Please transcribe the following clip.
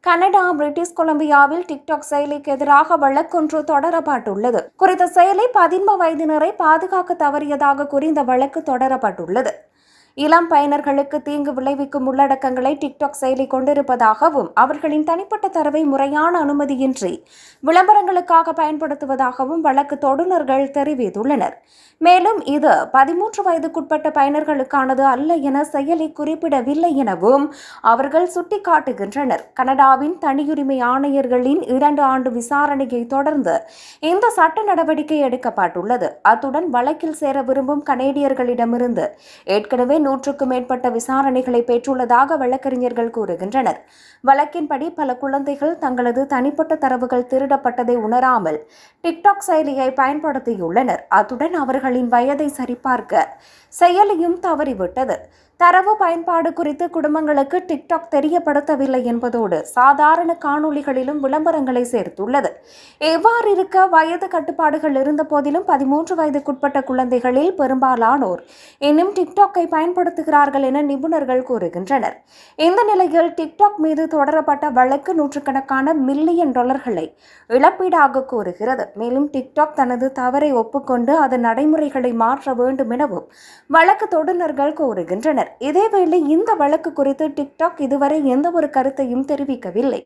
Canada, British கொலம்பியாவில் TikTok செயலிக்கு எதிராக வழக்கொன்று தொடரப்பட்டுள்ளது. குறித்த செயலை 15 வயதினரை பாதுகாக்க தவறியதாக கூறி இந்த வழக்கு தொடரப்பட்டுள்ளது. இளம் பயனர்களுக்கு தீங்கு விளைவிக்கும் உள்ளடக்கங்களை டிக்டாக் செயலி கொண்டிருப்பதாகவும் அவர்களின் தனிப்பட்ட தரவை முறையான அனுமதியின்றி விளம்பரங்களுக்காக பயன்படுத்துவதாகவும் வழக்கு தொடுநர்கள் தெரிவித்துள்ளனர். மேலும் இது 13 வயதுக்குட்பட்ட பயனர்களுக்கானது அல்ல என செயலி குறிப்பிடவில்லை எனவும் அவர்கள் சுட்டிக்காட்டுகின்றனர். கனடாவின் தனியுரிமை ஆணையர்களின் 2 ஆண்டு விசாரணையை தொடர்ந்து இந்த சட்ட நடவடிக்கை எடுக்கப்பட்டுள்ளது. அத்துடன் வழக்கில் சேர விரும்பும் கனேடியர்களிடமிருந்து ஏற்கனவே 100க்கும் மேற்பட்ட விசாரணைகளை பெற்றுள்ளதாக வழக்கறிஞர்கள் கூறுகின்றனர். வழக்கின்படி பல குழந்தைகள் தங்களது தனிப்பட்ட தரவுகள் திருடப்பட்டதை உணராமல் டிக்டாக் செயலியை பயன்படுத்தியுள்ளனர். அத்துடன் அவர்களின் வயதை சரிபார்க்க செயலியும் தவறிவிட்டது. தரவு பயன்பாடு குறித்து குடும்பங்களுக்கு டிக்டாக் தெரியப்படுத்தவில்லை என்பதோடு சாதாரண காணொளிகளிலும் விளம்பரங்களை சேர்த்துள்ளது. எவ்வாறு இருக்க வயது கட்டுப்பாடுகள் இருந்த போதிலும் 13 வயதுக்குட்பட்ட குழந்தைகளில் பெரும்பாலானோர் இன்னும் டிக்டாக்கை பயன்படுத்துகிறார்கள் என நிபுணர்கள் கூறுகின்றனர். இந்த நிலையில் டிக்டாக் மீது தொடரப்பட்ட வழக்கு நூற்றுக்கணக்கான மில்லியன் டாலர்களை இழப்பீடாக கோருகிறது. மேலும் டிக்டாக் தனது தவறை ஒப்புக்கொண்டு அதன் நடைமுறைகளை மாற்ற வேண்டும் எனவும் வழக்கு தொடுநர்கள் கோருகின்றனர். இதேவேளை இந்த வழக்கு குறித்து டிக்டாக் இதுவரை எந்த ஒரு கருத்தையும் தெரிவிக்கவில்லை.